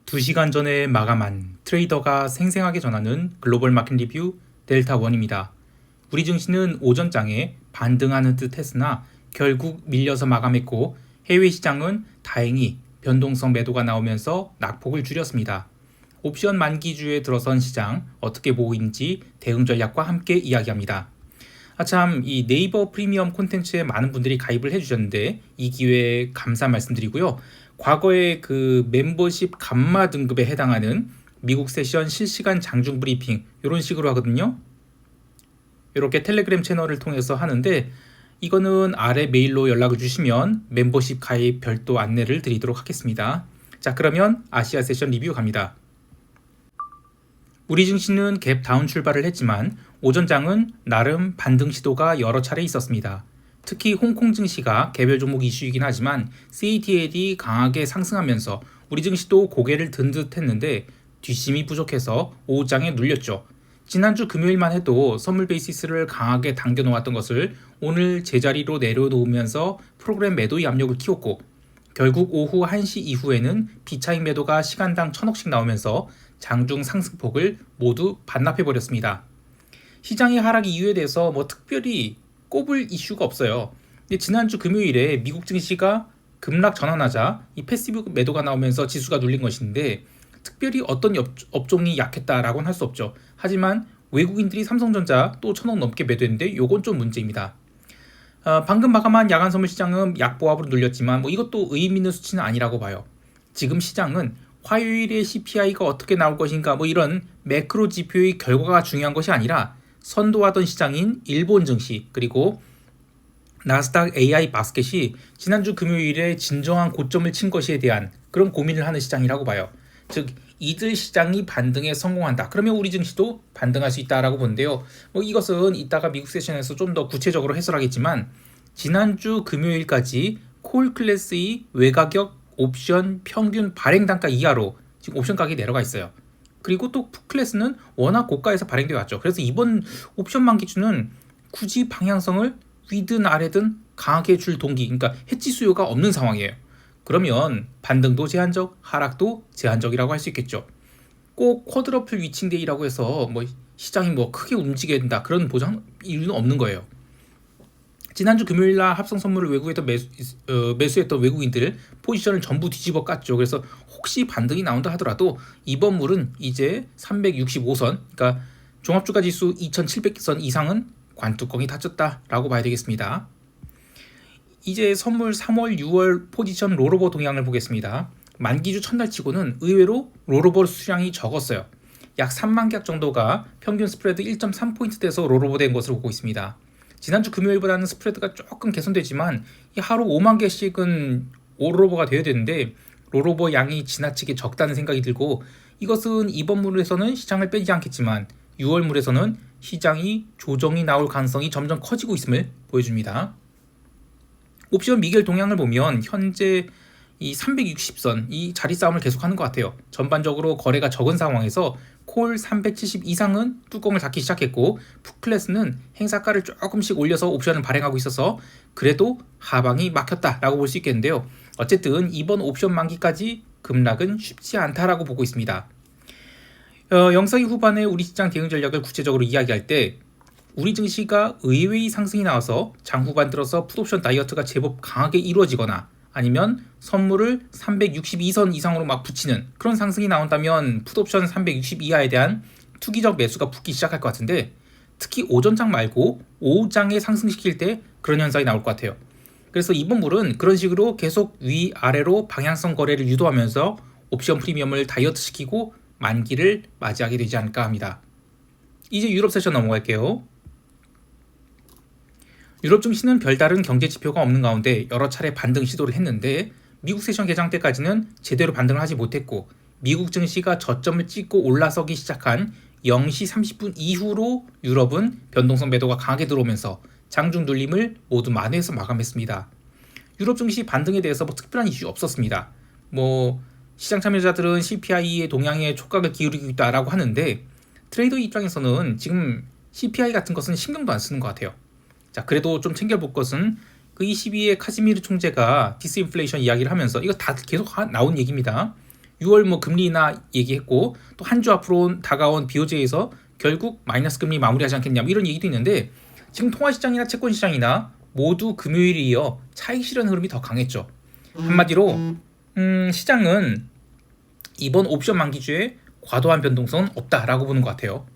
2시간 전에 마감한 트레이더가 생생하게 전하는 글로벌 마켓 리뷰 델타1입니다. 우리 증시는 오전장에 반등하는 듯 했으나 결국 밀려서 마감했고 해외 시장은 다행히 변동성 매도가 나오면서 낙폭을 줄였습니다. 옵션 만기주에 들어선 시장 어떻게 보이는지 대응 전략과 함께 이야기합니다. 참, 이 네이버 프리미엄 콘텐츠에 많은 분들이 가입을 해주셨는데 이 기회에 감사 말씀드리고요. 과거에 그 멤버십 감마 등급에 해당하는 미국 세션 실시간 장중 브리핑 이런 식으로 하거든요. 이렇게 텔레그램 채널을 통해서 하는데 이거는 아래 메일로 연락을 주시면 멤버십 가입 별도 안내를 드리도록 하겠습니다. 자, 그러면 아시아 세션 리뷰 갑니다. 우리 증시는 갭 다운 출발을 했지만 오전장은 나름 반등 시도가 여러 차례 있었습니다. 특히 홍콩 증시가 개별 종목 이슈이긴 하지만 CATL이 강하게 상승하면서 우리 증시도 고개를 든 듯 했는데 뒷심이 부족해서 오후장에 눌렸죠. 지난주 금요일만 해도 선물 베이시스를 강하게 당겨놓았던 것을 오늘 제자리로 내려놓으면서 프로그램 매도의 압력을 키웠고 결국 오후 1시 이후에는 비차익 매도가 시간당 1000억씩 나오면서 장중 상승폭을 모두 반납해버렸습니다. 시장의 하락 이유에 대해서 특별히 꼽을 이슈가 없어요. 근데 지난주 금요일에 미국 증시가 급락 전환하자 이 패시브 매도가 나오면서 지수가 눌린 것인데 특별히 어떤 업종이 약했다라고는 할 수 없죠. 하지만 외국인들이 삼성전자 또 1000억 넘게 매도했는데 요건 좀 문제입니다. 방금 마감한 야간 선물 시장은 약보합으로 눌렸지만 이것도 의미 있는 수치는 아니라고 봐요. 지금 시장은 화요일에 CPI가 어떻게 나올 것인가 이런 매크로 지표의 결과가 중요한 것이 아니라 선도하던 시장인 일본 증시 그리고 나스닥 AI 바스켓이 지난주 금요일에 진정한 고점을 친 것에 대한 그런 고민을 하는 시장이라고 봐요. 즉 이들 시장이 반등에 성공한다. 그러면 우리 증시도 반등할 수 있다라고 보는데요. 이것은 이따가 미국 세션에서 좀 더 구체적으로 해설하겠지만 지난주 금요일까지 콜 클래스의 외가격 옵션 평균 발행 단가 이하로 지금 옵션 가격이 내려가 있어요. 그리고 또 풋 클래스는 워낙 고가에서 발행되어 왔죠. 그래서 이번 옵션 만기주는 굳이 방향성을 위든 아래든 강하게 줄 동기, 그러니까 해지 수요가 없는 상황이에요. 그러면 반등도 제한적, 하락도 제한적이라고 할 수 있겠죠. 꼭 쿼드러플 위칭데이라고 해서 시장이 크게 움직여야 된다 그런 보장 이유는 없는 거예요. 지난주 금요일날 합성 선물을 외국에서 매수했던 외국인들 포지션을 전부 뒤집어 깠죠. 그래서 혹시 반등이 나온다 하더라도 이번 물은 이제 365선, 그러니까 종합주가 지수 2700선 이상은 관뚜껑이 닫혔다라고 봐야 되겠습니다. 이제 선물 3월, 6월 포지션 롤오버 동향을 보겠습니다. 만기주 첫날 치고는 의외로 롤오버 수량이 적었어요. 약 3만 객 정도가 평균 스프레드 1.3포인트 돼서 롤오버 된 것으로 보고 있습니다. 지난주 금요일보다는 스프레드가 조금 개선되지만 하루 5만 개씩은 롤오버가 되어야 되는데 롤오버 양이 지나치게 적다는 생각이 들고 이것은 이번 물에서는 시장을 빼지 않겠지만 6월 물에서는 시장이 조정이 나올 가능성이 점점 커지고 있음을 보여줍니다. 옵션 미결 동향을 보면 현재 이 360선 이 자리 싸움을 계속하는 것 같아요. 전반적으로 거래가 적은 상황에서 콜 370 이상은 뚜껑을 닫기 시작했고 풋클래스는 행사가를 조금씩 올려서 옵션을 발행하고 있어서 그래도 하방이 막혔다라고 볼 수 있겠는데요. 어쨌든 이번 옵션 만기까지 급락은 쉽지 않다라고 보고 있습니다. 영상의 후반에 우리 시장 대응 전략을 구체적으로 이야기할 때 우리 증시가 의외의 상승이 나와서 장 후반 들어서 풋옵션 다이어트가 제법 강하게 이루어지거나 아니면 선물을 362선 이상으로 붙이는 그런 상승이 나온다면 풋옵션 360 이하에 대한 투기적 매수가 붙기 시작할 것 같은데 특히 오전장 말고 오후장에 상승시킬 때 그런 현상이 나올 것 같아요. 그래서 이번 물은 그런 식으로 계속 위아래로 방향성 거래를 유도하면서 옵션 프리미엄을 다이어트 시키고 만기를 맞이하게 되지 않을까 합니다. 이제 유럽 세션 넘어갈게요. 유럽 증시는 별다른 경제 지표가 없는 가운데 여러 차례 반등 시도를 했는데 미국 세션 개장 때까지는 제대로 반등을 하지 못했고 미국 증시가 저점을 찍고 올라서기 시작한 0시 30분 이후로 유럽은 변동성 매도가 강하게 들어오면서 장중 눌림을 모두 만회해서 마감했습니다. 유럽 증시 반등에 대해서 특별한 이슈 없었습니다. 시장 참여자들은 CPI의 동향에 촉각을 기울이고 있다라고 하는데 트레이더 입장에서는 지금 CPI 같은 것은 신경도 안 쓰는 것 같아요. 자, 그래도 좀 챙겨볼 것은 그 22의 카지미르 총재가 디스인플레이션 이야기를 하면서 이거 다 계속 나온 얘기입니다. 6월 뭐 금리 인하 얘기했고 또 한 주 앞으로 다가온 BOJ에서 결국 마이너스 금리 마무리하지 않겠냐 뭐 이런 얘기도 있는데 지금 통화시장이나 채권시장이나 모두 금요일에 이어 차익 실현 흐름이 더 강했죠. 한마디로 시장은 이번 옵션 만기주에 과도한 변동성은 없다라고 보는 것 같아요.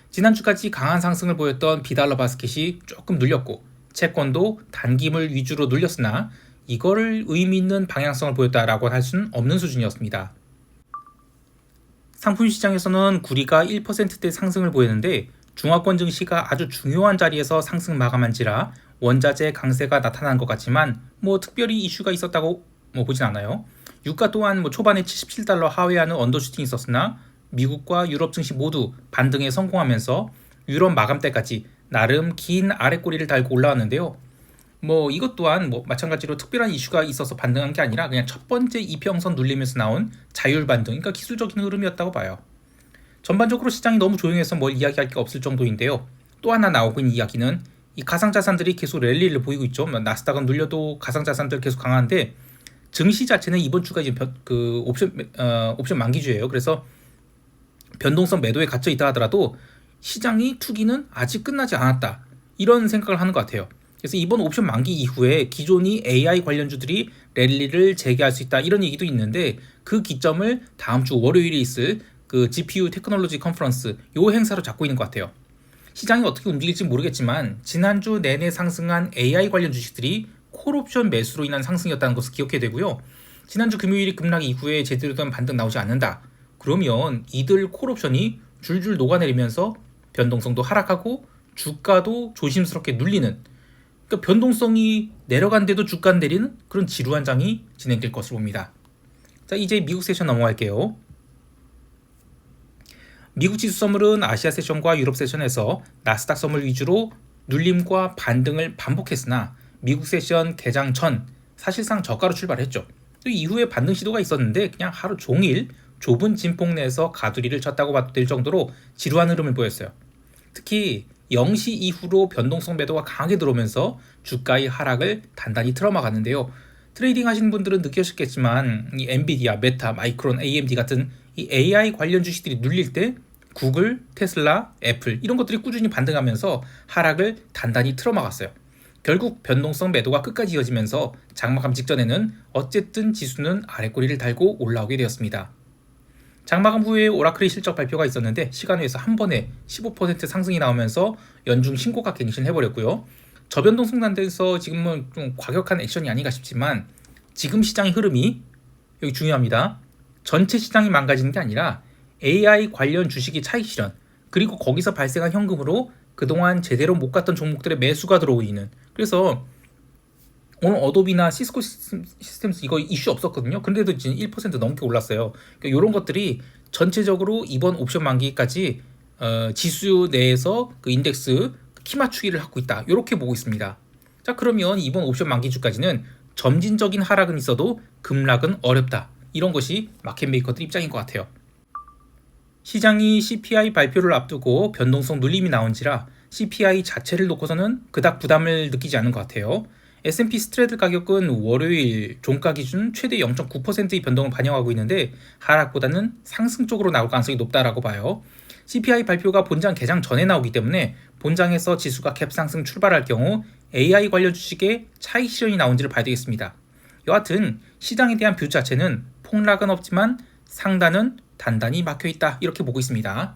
지난주까지 강한 상승을 보였던 비달러 바스켓이 조금 눌렸고 채권도 단기물 위주로 눌렸으나 이거를 의미 있는 방향성을 보였다라고 할 수는 없는 수준이었습니다. 상품 시장에서는 구리가 1%대 상승을 보였는데 중화권 증시가 아주 중요한 자리에서 상승 마감한지라 원자재 강세가 나타난 것 같지만 뭐 특별히 이슈가 있었다고 보진 않아요. 유가 또한 초반에 77달러 하회하는 언더슈팅이 있었으나 미국과 유럽 증시 모두 반등에 성공하면서 유럽 마감 때까지 나름 긴 아랫꼬리를 달고 올라왔는데요. 이것 또한 마찬가지로 특별한 이슈가 있어서 반등한 게 아니라 그냥 첫 번째 이평선 눌리면서 나온 자율 반등, 그러니까 기술적인 흐름이었다고 봐요. 전반적으로 시장이 너무 조용해서 뭘 이야기할 게 없을 정도인데요. 또 하나 나오고 있는 이야기는 이 가상자산들이 계속 랠리를 보이고 있죠. 나스닥은 눌려도 가상자산들 계속 강한데 증시 자체는 이번 주가 이제 옵션 만기주예요. 그래서 변동성 매도에 갇혀 있다 하더라도 시장이 투기는 아직 끝나지 않았다. 이런 생각을 하는 것 같아요. 그래서 이번 옵션 만기 이후에 기존이 AI 관련주들이 랠리를 재개할 수 있다. 이런 얘기도 있는데 그 기점을 다음 주 월요일에 있을 그 GPU 테크놀로지 컨퍼런스 요 행사로 잡고 있는 것 같아요. 시장이 어떻게 움직일지 모르겠지만 지난주 내내 상승한 AI 관련 주식들이 콜옵션 매수로 인한 상승이었다는 것을 기억해야 되고요. 지난주 금요일이 급락 이후에 제대로 된 반등 나오지 않는다. 그러면 이들 콜옵션이 줄줄 녹아내리면서 변동성도 하락하고 주가도 조심스럽게 눌리는, 그러니까 변동성이 내려간데도 주가는 내리는 그런 지루한 장이 진행될 것으로 봅니다. 자, 이제 미국 세션 넘어갈게요. 미국 지수 선물은 아시아 세션과 유럽 세션에서 나스닥 선물 위주로 눌림과 반등을 반복했으나 미국 세션 개장 전 사실상 저가로 출발했죠. 또 이후에 반등 시도가 있었는데 그냥 하루 종일 좁은 진폭 내에서 가두리를 쳤다고 봐도 될 정도로 지루한 흐름을 보였어요. 특히 0시 이후로 변동성 매도가 강하게 들어오면서 주가의 하락을 단단히 틀어막았는데요. 트레이딩 하시는 분들은 느끼셨겠지만 이 엔비디아, 메타, 마이크론, AMD 같은 이 AI 관련 주식들이 눌릴 때 구글, 테슬라, 애플 이런 것들이 꾸준히 반등하면서 하락을 단단히 틀어막았어요. 결국 변동성 매도가 끝까지 이어지면서 장마감 직전에는 어쨌든 지수는 아랫꼬리를 달고 올라오게 되었습니다. 장마감 후에 오라클의 실적 발표가 있었는데 시간외에서 한 번에 15% 상승이 나오면서 연중 신고가 갱신해버렸고요. 저변동성 단대에서 지금은 좀 과격한 액션이 아닌가 싶지만 지금 시장의 흐름이 여기 중요합니다. 전체 시장이 망가지는 게 아니라 AI 관련 주식이 차익 실현, 그리고 거기서 발생한 현금으로 그동안 제대로 못 갔던 종목들의 매수가 들어오고 있는, 그래서 오늘 어도비나 시스코 시스템스 이거 이슈 없었거든요. 그런데도 지금 1% 넘게 올랐어요. 그러니까 이런 것들이 전체적으로 이번 옵션 만기까지 지수 내에서 그 인덱스 키 맞추기를 하고 있다. 이렇게 보고 있습니다. 자, 그러면 이번 옵션 만기주까지는 점진적인 하락은 있어도 급락은 어렵다. 이런 것이 마켓 메이커들 입장인 것 같아요. 시장이 CPI 발표를 앞두고 변동성 눌림이 나온지라 CPI 자체를 놓고서는 그닥 부담을 느끼지 않은 것 같아요. S&P 스트래들 가격은 월요일 종가 기준 최대 0.9%의 변동을 반영하고 있는데 하락보다는 상승 쪽으로 나올 가능성이 높다라고 봐요. CPI 발표가 본장 개장 전에 나오기 때문에 본장에서 지수가 갭상승 출발할 경우 AI 관련 주식에 차익 실현이 나온지를 봐야 되겠습니다. 여하튼 시장에 대한 뷰 자체는 폭락은 없지만 상단은 단단히 막혀있다, 이렇게 보고 있습니다.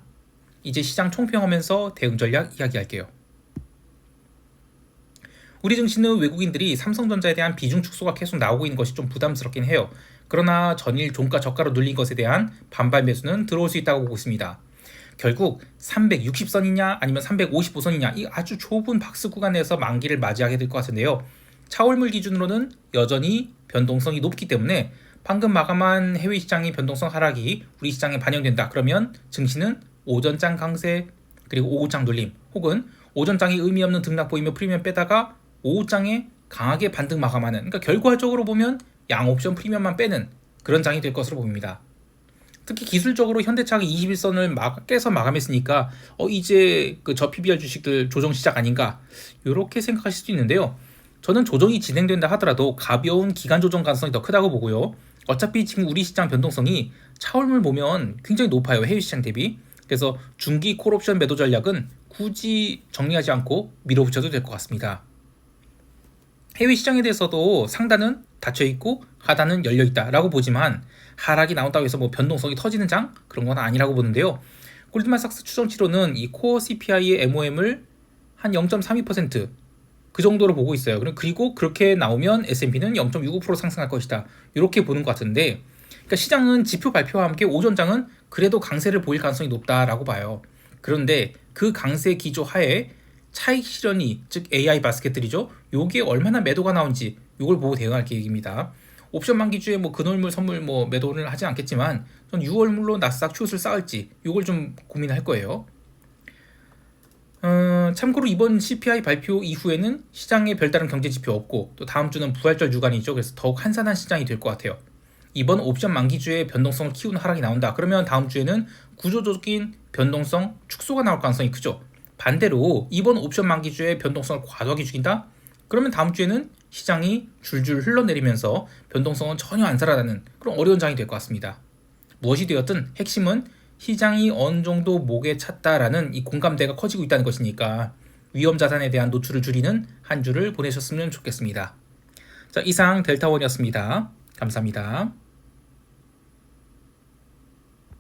이제 시장 총평하면서 대응 전략 이야기할게요. 우리 증시는 외국인들이 삼성전자에 대한 비중 축소가 계속 나오고 있는 것이 좀 부담스럽긴 해요. 그러나 전일 종가 저가로 눌린 것에 대한 반발 매수는 들어올 수 있다고 보고 있습니다. 결국 360선이냐 아니면 355선이냐 이 아주 좁은 박스 구간에서 만기를 맞이하게 될 것 같은데요. 차월물 기준으로는 여전히 변동성이 높기 때문에 방금 마감한 해외 시장의 변동성 하락이 우리 시장에 반영된다. 그러면 증시는 오전장 강세 그리고 오후장 눌림, 혹은 오전장에 의미 없는 등락 보이며 프리미엄 빼다가 오후장에 강하게 반등 마감하는, 그러니까 결과적으로 보면 양옵션 프리미엄만 빼는 그런 장이 될 것으로 보입니다. 특히 기술적으로 현대차가 21선을 깨서 마감했으니까 이제 그 저PBR 주식들 조정 시작 아닌가 이렇게 생각하실 수 있는데요. 저는 조정이 진행된다 하더라도 가벼운 기간 조정 가능성이 더 크다고 보고요. 어차피 지금 우리 시장 변동성이 차월물 보면 굉장히 높아요. 해외 시장 대비. 그래서 중기 콜옵션 매도 전략은 굳이 정리하지 않고 밀어붙여도 될 것 같습니다. 해외 시장에 대해서도 상단은 닫혀 있고 하단은 열려 있다라고 보지만 하락이 나온다고 해서 뭐 변동성이 터지는 장 그런 건 아니라고 보는데요. 골드만삭스 추정치로는 이 코어 CPI의 MOM을 한 0.32% 그 정도로 보고 있어요. 그리고 그렇게 나오면 S&P는 0.65% 상승할 것이다. 이렇게 보는 것 같은데, 그러니까 시장은 지표 발표와 함께 오전장은 그래도 강세를 보일 가능성이 높다라고 봐요. 그런데 그 강세 기조 하에 차익 실현이, 즉 AI 바스켓들이죠. 요게 얼마나 매도가 나온지 요걸 보고 대응할 계획입니다. 옵션 만기주에 뭐 근월물 선물 뭐 매도를 하진 않겠지만 전 6월물로 나스닥 추옷을 쌓을지 요걸 좀 고민할 거예요. 참고로 이번 CPI 발표 이후에는 시장에 별다른 경제 지표 없고 또 다음 주는 부활절 주간이죠. 그래서 더욱 한산한 시장이 될 것 같아요. 이번 옵션 만기주에 변동성을 키우는 하락이 나온다. 그러면 다음 주에는 구조적인 변동성 축소가 나올 가능성이 크죠. 반대로 이번 옵션 만기주에 변동성을 과도하게 죽인다? 그러면 다음 주에는 시장이 줄줄 흘러내리면서 변동성은 전혀 안 살아나는 그런 어려운 장이 될 것 같습니다. 무엇이 되었든 핵심은 시장이 어느 정도 목에 찼다라는 이 공감대가 커지고 있다는 것이니까 위험 자산에 대한 노출을 줄이는 한 주를 보내셨으면 좋겠습니다. 자, 이상 델타원이었습니다. 감사합니다.